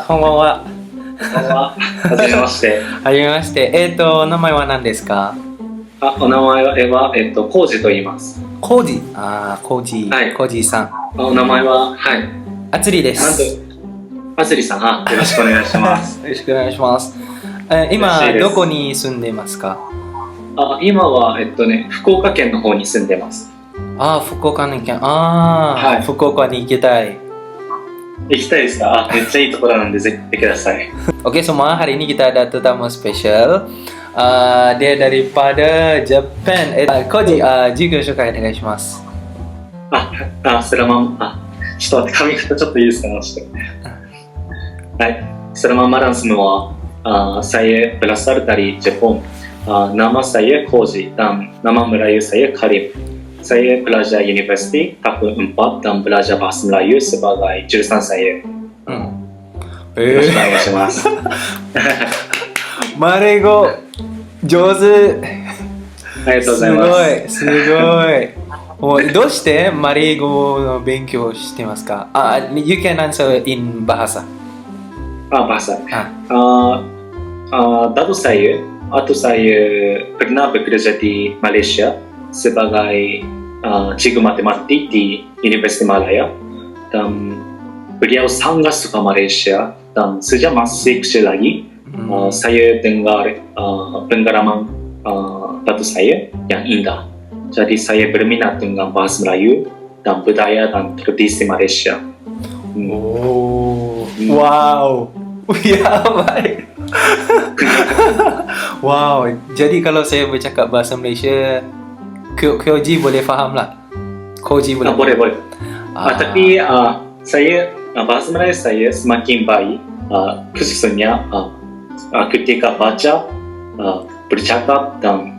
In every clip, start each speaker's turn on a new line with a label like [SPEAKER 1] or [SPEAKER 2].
[SPEAKER 1] こんばんは。
[SPEAKER 2] こんばんは。はじめまして。
[SPEAKER 1] はじめまして。名前は何ですか？
[SPEAKER 2] お名前は、コウジと言います。
[SPEAKER 1] コウジ。コウジ。
[SPEAKER 2] はい
[SPEAKER 1] コウジさん。
[SPEAKER 2] お名前は、はい。
[SPEAKER 1] あつりです。
[SPEAKER 2] あつりさん、よろしくお願いします。
[SPEAKER 1] よろしくお願いします。今、どこに住んでますか？
[SPEAKER 2] 今は、福岡県の方に住んでます。
[SPEAKER 1] 福岡に行け、
[SPEAKER 2] はい、
[SPEAKER 1] 福岡に行きたい。
[SPEAKER 2] 行きたいですか？めっちゃいいところなんで、ぜひ来てください。
[SPEAKER 1] Oke semua, hari ini kita ada tetamu spesial. Dia daripada Japan. Koji, juga suka onegaishimasu.
[SPEAKER 2] それはちょっと待って、髪型ちょっといいですか？はい、selama malam semua, saya berasal dari Jepang. Nama saya Koji dan nama Melayu saya Karim. Saya pelajar universiti tahun 4 dan belajar bahasa Melayu sebagai jurusan saya. よろしくお願いします。
[SPEAKER 1] マレ語上手。
[SPEAKER 2] ありがとうございます。
[SPEAKER 1] すごい。どうしてマレ語の勉強してますか？You can answer in bahasa.
[SPEAKER 2] Bahasa. Datu saya pernah bekerja di Malaysia sebagai cikgu matematik di Universiti Malaya dan beliau sangat suka Malaysia dan sejak masih kecil lagi saya dengar pengalaman datu saya yang indah. Jadi saya berminat dengan bahasa Melayu dan budaya dan tradisi Malaysia.
[SPEAKER 1] Wow, ya baik. Wow, jadi kalau saya bercakap bahasa Malaysia, Koji boleh faham lah. Koji boleh.
[SPEAKER 2] Boleh. Tapi saya bahasa Melayu saya semakin baik, khususnya ketika baca, bercakap dan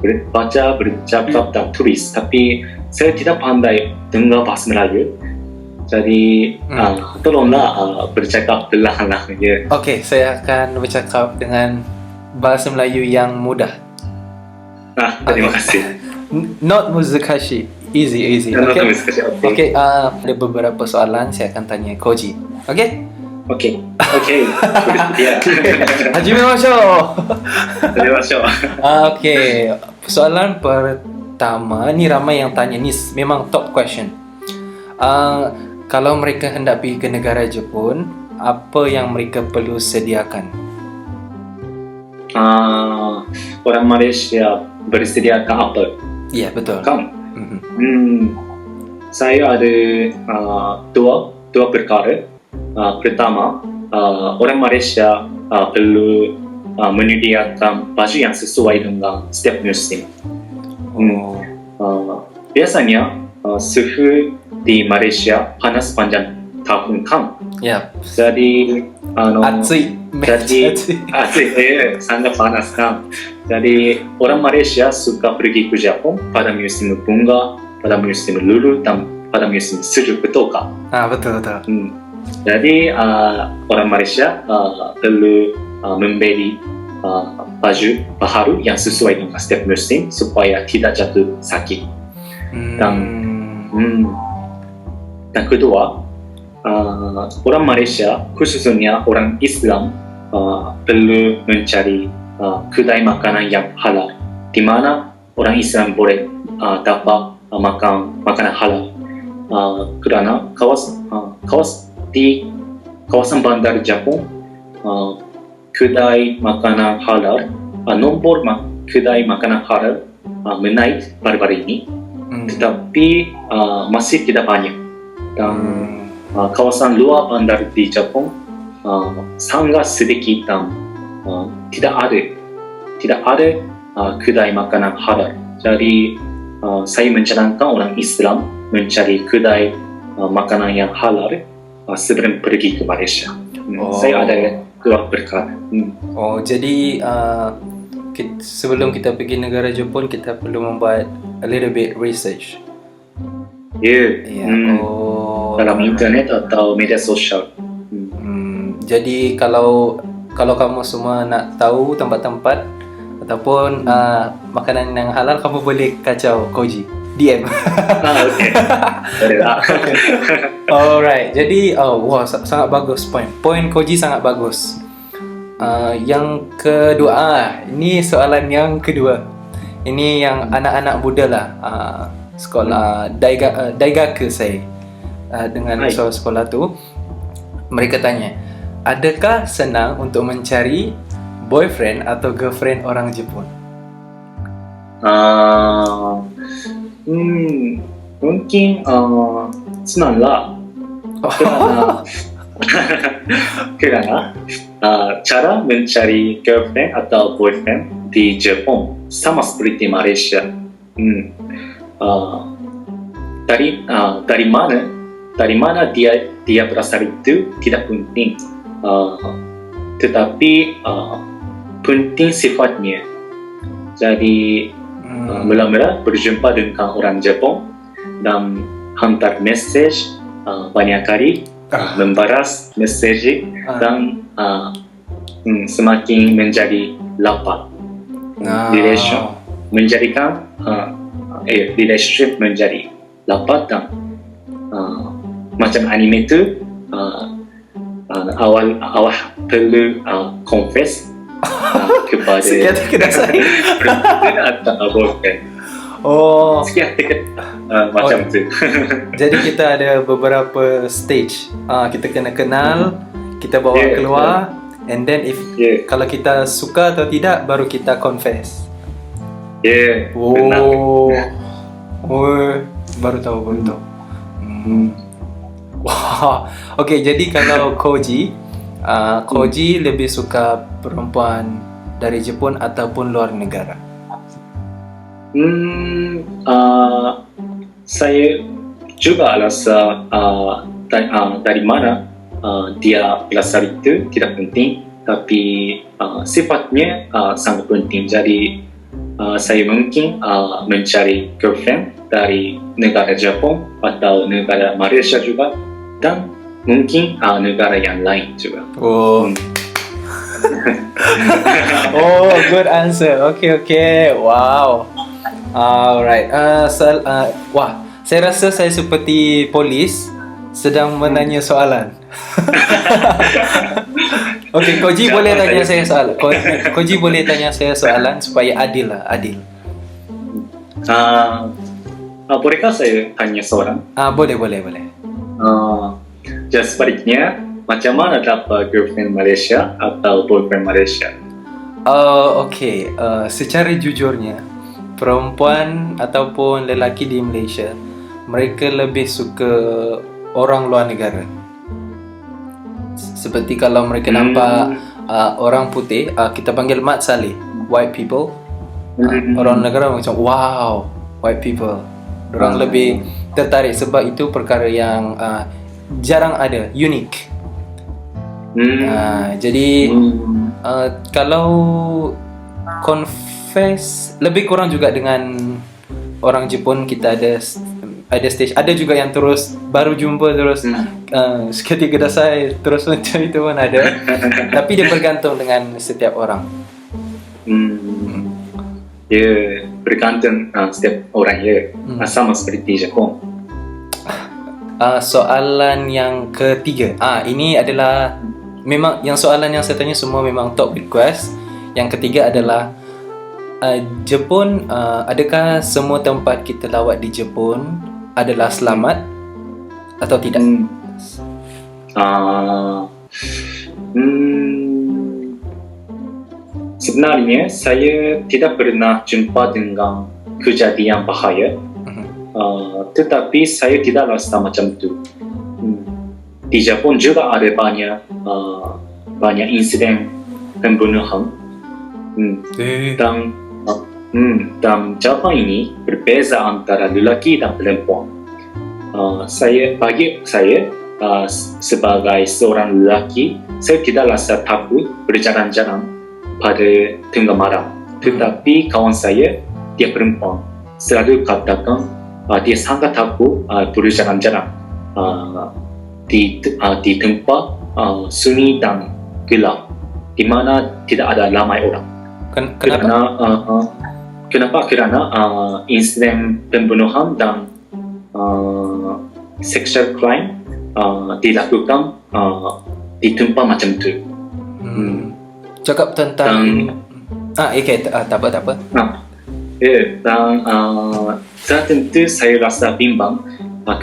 [SPEAKER 2] bercakap dan tulis. Tapi saya tidak pandai dengar bahasa Melayu. Jadi tolonglah bercakap perlahan-lahan ya.
[SPEAKER 1] Oke, saya akan bercakap dengan bahasa Melayu yang mudah.
[SPEAKER 2] Terima kasih.
[SPEAKER 1] Not muzakashi, easy. Okay, ada beberapa soalan saya akan tanya Koji. Okay?
[SPEAKER 2] Okay.
[SPEAKER 1] Hajimemashou. Okay, soalan pertama ni ramai yang tanya ni memang top question. Kalau mereka hendak pergi ke negara Jepun, apa yang mereka perlu sediakan?
[SPEAKER 2] Orang Malaysia bersediakan apa?
[SPEAKER 1] Ya, betul.
[SPEAKER 2] Saya ada dua perkara. Pertama, orang Malaysia perlu menyediakan baju yang sesuai dengan setiap musim. Biasanya suhu di Malaysia panas panjang tahun kan.
[SPEAKER 1] Ya.
[SPEAKER 2] Jadi sangat panas kan. Jadi orang Malaysia suka pergi ke Jepun pada musim bunga, pada musim lulu dan pada musim sejuk, betul kan?
[SPEAKER 1] Betul.
[SPEAKER 2] Jadi orang Malaysia perlu membeli baju baru yang sesuai dengan setiap musim supaya tidak jatuh sakit. Dan kedua, orang Malaysia khususnya orang Islam perlu mencari kedai makanan yang halal, di mana orang Islam boleh dapat makan makanan halal. Kerana di kawasan bandar Jepun, kedai makanan halal, nombor kedai makanan halal menaik baru-baru ini, tetapi masih tidak banyak. Dan kawasan luar bandar di Jepun sangat sedikit dan tidak ada kedai makanan halal. Jadi saya menyarankan orang Islam mencari kedai makanan yang halal sebelum pergi ke Malaysia. Saya ada dua perkara.
[SPEAKER 1] Jadi sebelum kita pergi negara Jepun, kita perlu membuat a little bit research.
[SPEAKER 2] Dalam internet atau media sosial.
[SPEAKER 1] Jadi kalau kamu semua nak tahu tempat-tempat ataupun makanan yang halal, kamu boleh kacau Koji. DM.
[SPEAKER 2] Okay. Boleh lah.
[SPEAKER 1] Alright, jadi wah sangat bagus point Koji sangat bagus. Yang kedua, ini soalan yang kedua. Ini yang anak-anak muda lah, sekolah Daigaku saya, dengan sekolah tu. Mereka tanya, adakah senang untuk mencari boyfriend atau girlfriend orang Jepun?
[SPEAKER 2] Mungkin senang lah. Kerana cara mencari girlfriend atau boyfriend di Jepun sama seperti Malaysia. Dari mana dia berasal itu tidak penting. Tetapi penting sifatnya. Jadi mula-mula berjumpa dengan orang Jepun dan hantar mesej banyak kali, membalas mesej dan semakin menjadi lapar. Relationship menjadi lapar dan macam anime tu awal perlu confess kepada perempuan atau boyfriend. Sekian macam tu.
[SPEAKER 1] Jadi kita ada beberapa stage. Kita kena kenal, kita bawa keluar, and then if kalau kita suka atau tidak, baru kita confess.
[SPEAKER 2] Benar.
[SPEAKER 1] Baru tahu. Wah, okay. Jadi kalau Koji lebih suka perempuan dari Jepun ataupun luar negara?
[SPEAKER 2] Saya juga rasa dari mana dia berasal itu tidak penting, tapi sifatnya sangat penting. Jadi saya mungkin mencari girlfriend dari negara Jepun atau negara Malaysia juga, dan mungkin negara yang lain juga.
[SPEAKER 1] Good answer. Okay. Wow. Alright. Wah, saya rasa saya seperti polis sedang menanya soalan. Okay, Koji boleh tanya saya soalan. Koji boleh tanya saya soalan supaya adil lah, adil.
[SPEAKER 2] Bolehkah saya tanya soalan?
[SPEAKER 1] Boleh.
[SPEAKER 2] Jadi sebaliknya, macam mana dapat girlfriend Malaysia atau boyfriend Malaysia?
[SPEAKER 1] Okay. Secara jujurnya, perempuan ataupun lelaki di Malaysia, mereka lebih suka orang luar negara. Seperti kalau mereka nampak orang putih, kita panggil mat saleh, white people. Orang negara macam wow, white people. Orang lebih tertarik sebab itu perkara yang jarang ada, unik. Jadi kalau confess lebih kurang juga dengan orang Jepun, kita ada stage, ada juga yang terus baru jumpa terus seketika dasar terus macam itu pun ada. Tapi dia bergantung dengan setiap orang. Dia
[SPEAKER 2] bergantung setiap orang sama seperti Jepun.
[SPEAKER 1] Soalan yang ketiga, ini adalah memang yang soalan yang saya tanya semua memang top request. Yang ketiga adalah Jepun, adakah semua tempat kita lawat di Jepun adalah selamat atau tidak?
[SPEAKER 2] Sebenarnya saya tidak pernah jumpa dengan kejadian bahaya, tetapi saya tidak rasa macam itu. Di Jepun juga ada banyak insiden pembunuhan, dan Jepun ini berbeza antara lelaki dan perempuan. Bagi saya sebagai seorang lelaki, saya tidak rasa takut berjalan-jalan pada tengah malam. Tetapi kawan saya, dia perempuan, selalu katakan dia sangat takut berjalan-jalan di tempat sunyi dan gelap, di mana tidak ada ramai orang. Kenapa? Kerana insiden pembunuhan dan sexual crime dilakukan di tempat macam tu.
[SPEAKER 1] Cakap tentang tak apa.
[SPEAKER 2] Dan tentu saya rasa bimbang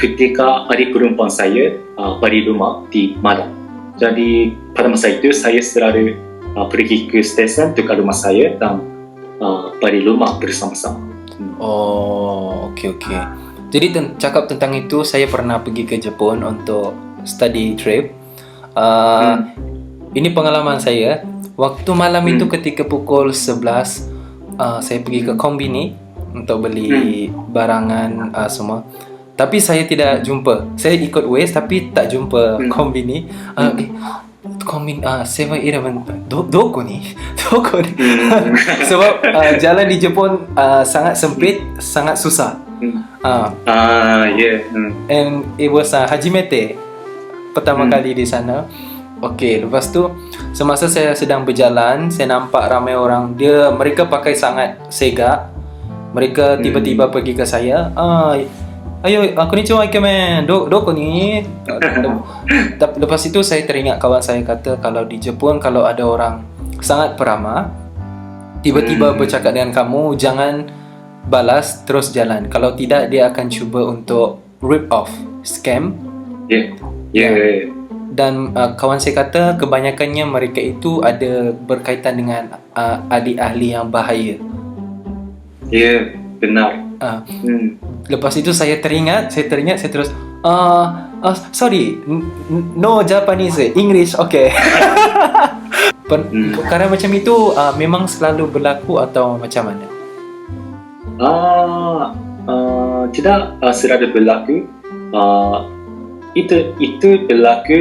[SPEAKER 2] ketika adik perempuan saya balik rumah di Malang. Jadi pada masa itu saya selalu pergi ke stesen dekat rumah saya dan balik rumah bersama-sama.
[SPEAKER 1] Oh, okey. Jadi cakap tentang itu, saya pernah pergi ke Jepun untuk study trip. Ini pengalaman saya. Waktu malam itu ketika pukul 11, saya pergi ke kombini untuk beli barangan semua. Tapi saya tidak jumpa. Saya ikut Waze tapi tak jumpa kombini. Kombini 7-Eleven doko ni? Sebab jalan di Jepun sangat sempit, sangat susah. And it was hajimete, pertama kali di sana. Okey, lepas tu semasa saya sedang berjalan, saya nampak ramai orang. Mereka pakai sangat segak. Mereka tiba-tiba pergi ke saya. Ayo, konnichiwa ikemen. Doko ni? Lepas itu saya teringat kawan saya kata kalau di Jepun kalau ada orang sangat peramah tiba-tiba bercakap dengan kamu, jangan balas, terus jalan. Kalau tidak, dia akan cuba untuk rip off, scam. Dan kawan saya kata kebanyakannya mereka itu ada berkaitan dengan adik ahli yang bahaya.
[SPEAKER 2] Benar.
[SPEAKER 1] Lepas itu saya teringat, saya terus sorry, no Japanese, English, okay. Perkara macam itu memang selalu berlaku atau macam mana?
[SPEAKER 2] Tidak selalu berlaku. Itu berlaku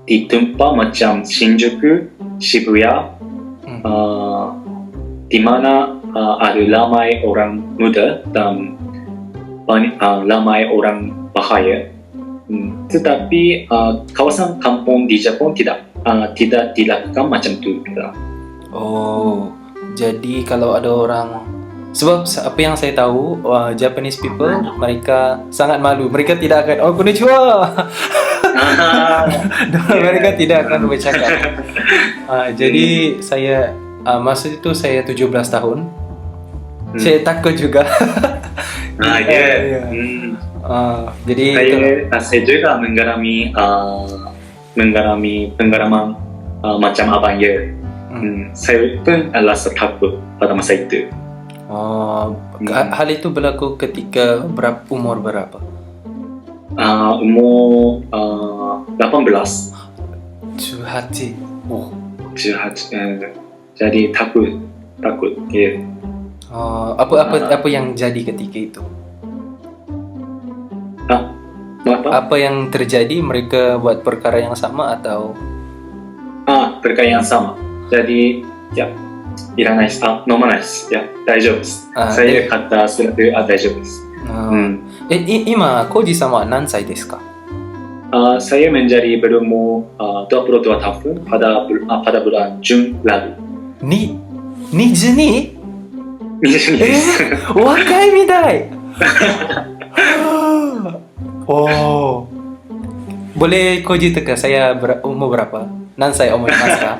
[SPEAKER 2] di tempat macam Shinjuku, Shibuya, di mana ada ramai orang muda dan ramai orang bahaya. Tetapi kawasan kampung di Jepun tidak dilakukan macam tu.
[SPEAKER 1] Oh, jadi kalau ada orang, sebab apa yang saya tahu, Japanese people mereka sangat malu. Mereka tidak akan konnichiwa. Mereka tidak akan bercakap. Jadi saya masa itu saya 17 tahun. Saya takut juga. Jadi
[SPEAKER 2] saya juga mengalami pengalaman macam abang ya. Saya pun rasa takut pada masa itu.
[SPEAKER 1] Hal itu berlaku ketika umur berapa?
[SPEAKER 2] Umur 18.
[SPEAKER 1] 18. Oh.
[SPEAKER 2] 18. Jadi takut. Ya.
[SPEAKER 1] Apa yang jadi ketika itu? Apa yang terjadi? Mereka buat perkara yang sama atau?
[SPEAKER 2] Perkara yang sama. Jadi ya. いらないです。飲まないです。いや、大丈夫です。saya kata selalu大丈夫です。
[SPEAKER 1] 今、Kojiさんは何歳ですか?
[SPEAKER 2] Saya menjadi berumur 22 tahun pada bulan Jun lalu.
[SPEAKER 1] 22?
[SPEAKER 2] 22 です。
[SPEAKER 1] 若いみたい. Oh. Boleh Koji teka saya umur berapa? Nansai omoimasu ka?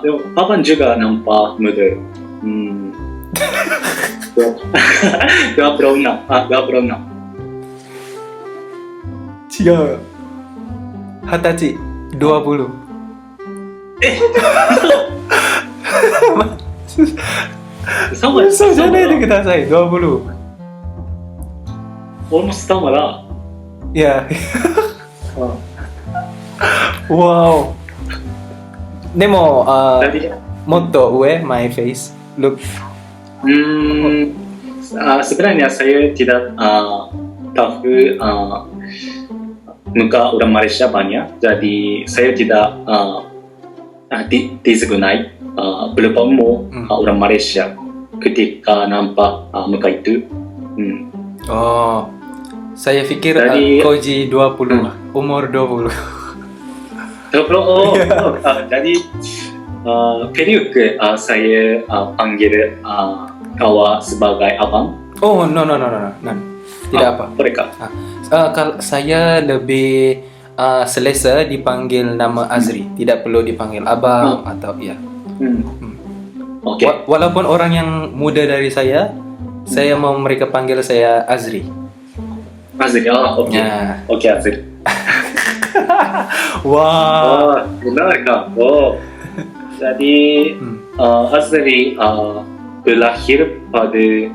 [SPEAKER 2] でもパパjuga nampak muda. 26.
[SPEAKER 1] 違う。20歳、20.
[SPEAKER 2] Sama.
[SPEAKER 1] Usah jangan kita say 20.
[SPEAKER 2] Almost sama lah.
[SPEAKER 1] Ya. Wow. でも、もっと上、my face, look.
[SPEAKER 2] Sebenarnya saya tidak tahu muka orang Malaysia banyak, jadi saya tidak diseguni berapa umur orang Malaysia ketika nampak muka itu.
[SPEAKER 1] Oh, saya fikir Koji 20, umur 20.
[SPEAKER 2] 20. Jadi Periuk saya panggil kawa sebagai abang.
[SPEAKER 1] Oh, no. Tidak apa.
[SPEAKER 2] Boleh kah?
[SPEAKER 1] Kalau saya lebih selesa dipanggil nama Azri. Tidak perlu dipanggil abang atau ya.
[SPEAKER 2] Okey.
[SPEAKER 1] Walaupun orang yang muda dari saya mau mereka panggil saya Azri.
[SPEAKER 2] Azri, okey.
[SPEAKER 1] Ya.
[SPEAKER 2] Okey, Azri.
[SPEAKER 1] Wah.
[SPEAKER 2] Benar kah? Jadi, Azri berlahir pada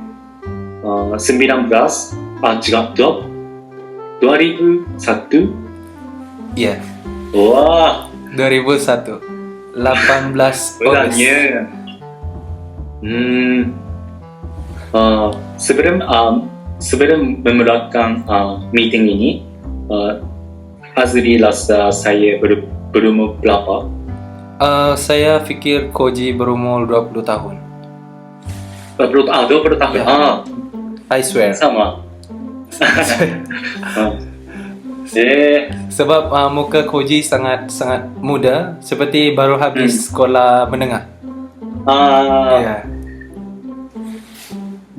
[SPEAKER 2] 2001.
[SPEAKER 1] Ya.
[SPEAKER 2] Wah,
[SPEAKER 1] 2001. 18 Ogos.
[SPEAKER 2] beranya. Sebelum memulakan meeting ini, Azri rasa saya berumur berapa?
[SPEAKER 1] Saya fikir Koji berumur 20 tahun.
[SPEAKER 2] 20 tahun.
[SPEAKER 1] Ya. I swear.
[SPEAKER 2] Sama.
[SPEAKER 1] Sebab muka Koji sangat muda, seperti baru habis sekolah menengah. Ya.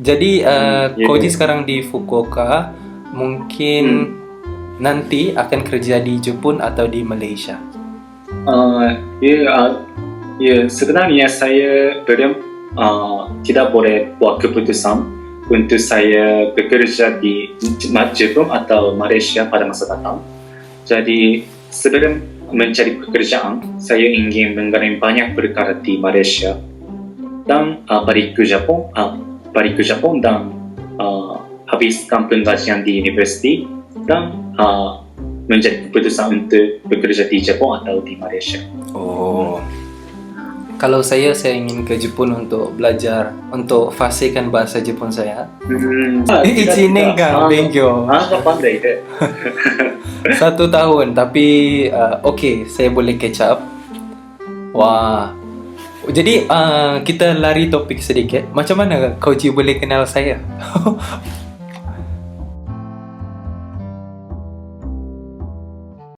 [SPEAKER 1] Jadi Koji sekarang di Fukuoka, mungkin nanti akan kerja di Jepun atau di Malaysia.
[SPEAKER 2] Sebenarnya saya belum tidak boleh buat keputusan untuk saya bekerja di Jepun atau Malaysia pada masa datang. Jadi sebelum mencari pekerjaan, saya ingin mengenai banyak perkara di Malaysia dan balik ke Jepun dan habiskan pengajian di universiti dan menjadi keputusan untuk bekerja di Jepun atau di Malaysia.
[SPEAKER 1] Oh. Kalau saya ingin ke Jepun untuk belajar, untuk fasihkan bahasa Jepun saya. Ichinen kan benkyou.
[SPEAKER 2] Pandai deh.
[SPEAKER 1] 1 tahun, tapi okay, saya boleh catch up. Wah. Jadi kita lari topik sedikit. Macam mana Koji boleh kenal saya?